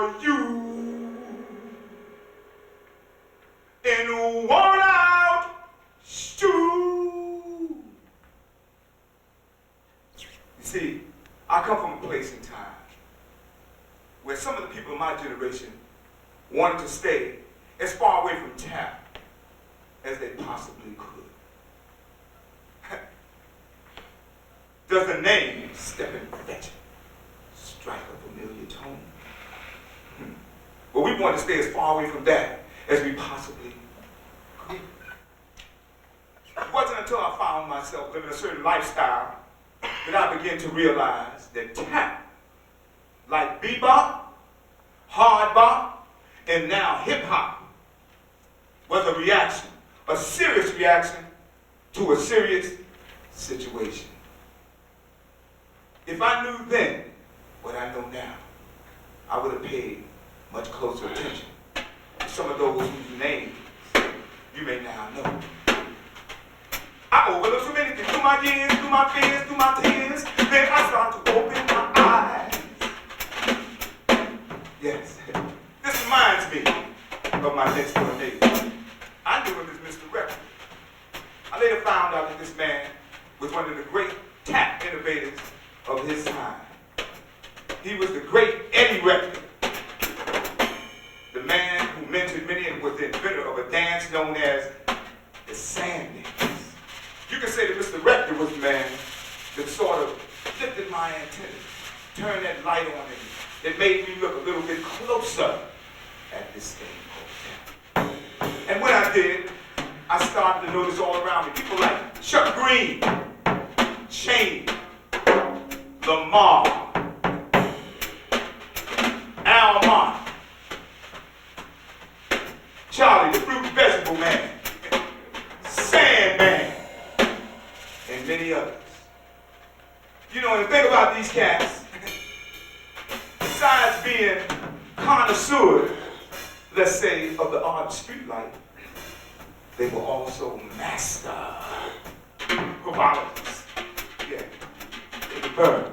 for you in a worn out stew. You see, I come from a place in time where some of the people of my generation wanted to stay as far away from taboo as they possibly could. Does the name step and fetch it strike a familiar tone? But we want to stay as far away from that as we possibly could. It wasn't until I found myself living a certain lifestyle that I began to realize that tap, like bebop, hard bop, and now hip hop, was a reaction, a serious reaction to a serious situation. If I knew then what I know now, I would have paid much closer attention to some of those whose names you may now know. I overlooked so many things through my years, through my fears, through my tears. Then I started to open my eyes. Yes, this reminds me of my next door neighbor. I knew him as Mr. Record. I later found out that this man was one of the great tap innovators of his time. He was the great Eddie Record, the man who mentored many and was the inventor of a dance known as the sand dance. You can say that Mr. Rector was the man that sort of lifted my antenna, turned that light on me, that made me look a little bit closer at this thing called tap. And when I did, I started to notice all around me people like Chuck Green, Cheney, Lamar, Almont, Charlie, the fruit and vegetable man, Sandman, and many others. You know, and the thing about these cats, besides being connoisseurs, let's say, of the art of street life, they were also master HOOFALOGIES. Yeah, they could burn.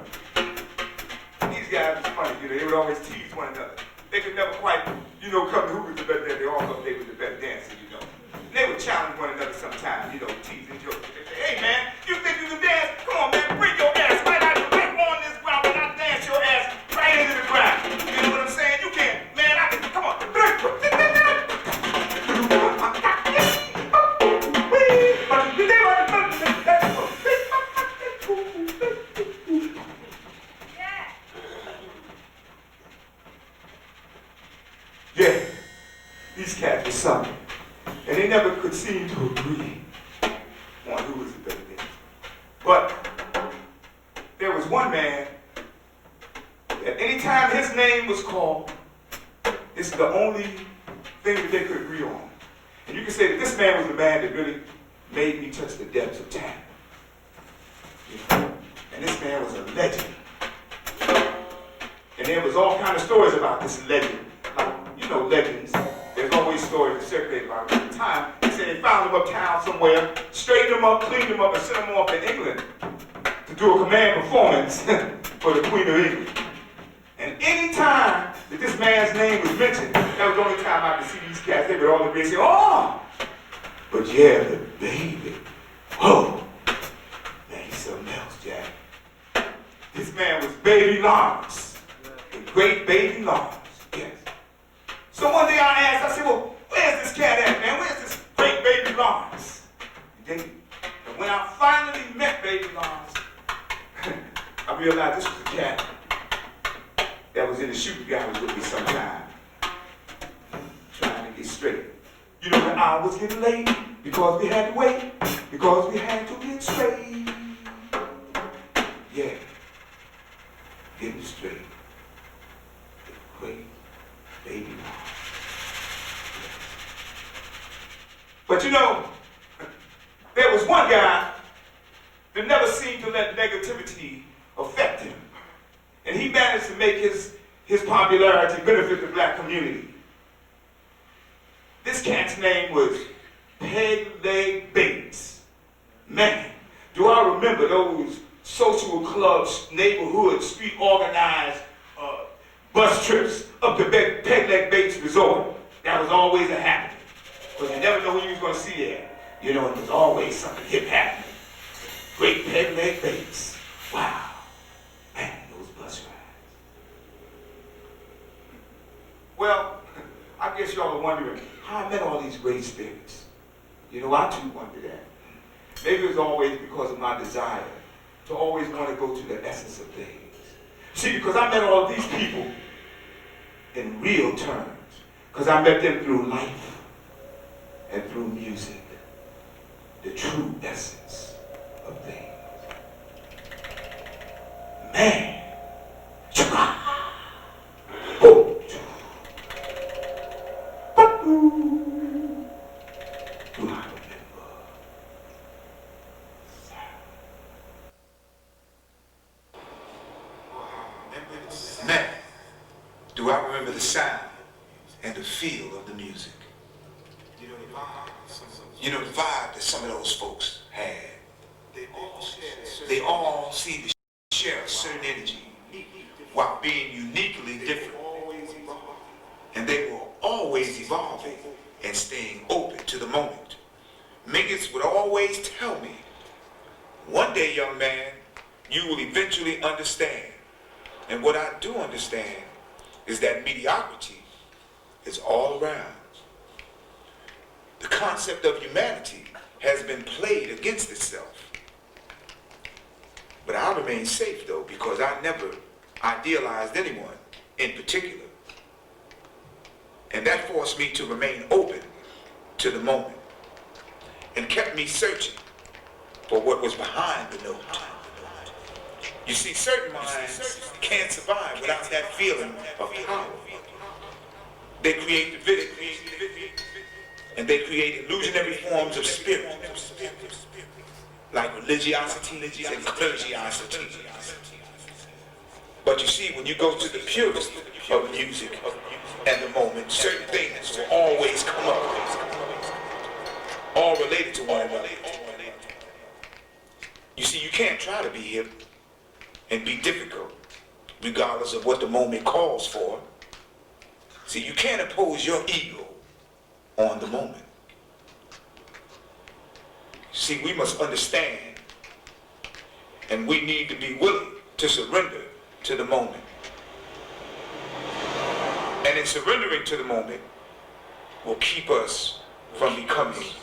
These guys was funny, you know, they would always tease one another. They could never quite, you know, come to who was the better dancer. They all thought they were the better dancer, you know. And they would challenge one another sometimes, you know, teasing jokes. They'd say, hey man, you think you can dance? Come on man, bring your ass right out of the back on this ground and I dance your ass right into the ground. You know what I'm saying? You can't, man, I can, come on. Yeah, these cats were something, and they never could seem to agree on who was the better dancer. But there was one man that anytime his name was called, it's the only thing that they could agree on. And you can say that this man was the man that really made me touch the depths of tap. Yeah. And this man was a legend. And there was all kinds of stories about this legend. Like, you know, legends. There's always stories that circulate about it. At the time, they said they found him uptown somewhere, straightened him up, cleaned him up, and sent him off to England to do a command performance for the Queen of England. And any time that this man's name was mentioned, that was the only time I could see these cats. They would all agree and say, oh, but yeah, the baby. Whoa, man, he's something else, Jack. This man was Baby Lawrence, the great Baby Lawrence, yes. So one day I asked, I said, well, where's this cat at, man? Where's this great Baby Lawrence? And when I finally met Baby Lawrence, I realized this was a cat that was in the shooting gallery with me sometime, trying to get straight. You know, the hour was getting late because we had to wait, because we had to get straight. Yeah, getting straight. The great Baby Lawrence. But you know, there was one guy that never seemed to let negativity affect him. And he managed to make his popularity benefit the black community. This cat's name was Peg Leg Bates. Man, do I remember those social clubs, neighborhood, street organized, bus trips up to Peg Leg Bates Resort. That was always a happening. Because you never know who you was going to see there. You know, there's always something hip happening. Great Peg Leg Bates. Wow. Man, those bus rides. Well, I guess y'all are wondering how I met all these great spirits. You know, I too wonder that. Maybe it was always because of my desire to always want to go to the essence of things. See, because I met all of these people in real terms. Because I met them through life and through music. The true essence of things. Man. Do I remember the sound and the feel of the music? You know the vibe that some of those folks had. They all seem to share a certain energy while being uniquely different. And they were always evolving and staying open to the moment. Mingus would always tell me, one day, young man, you will eventually understand. And what I do understand is that mediocrity is all around. The concept of humanity has been played against itself. But I remain safe though, because I never idealized anyone in particular. And that forced me to remain open to the moment and kept me searching for what was behind the note. You see, certain minds can't survive without that feeling of power. They create divinity, and they create illusionary forms of spirit, like religiosity and clergiosity. But you see, when you go to the purest of music and the moment, certain things will always come up, all related to one another. You see, you can't try to be hip and be difficult, regardless of what the moment calls for. See, you can't impose your ego on the moment. See, we must understand, and we need to be willing to surrender to the moment. And in surrendering to the moment will keep us from becoming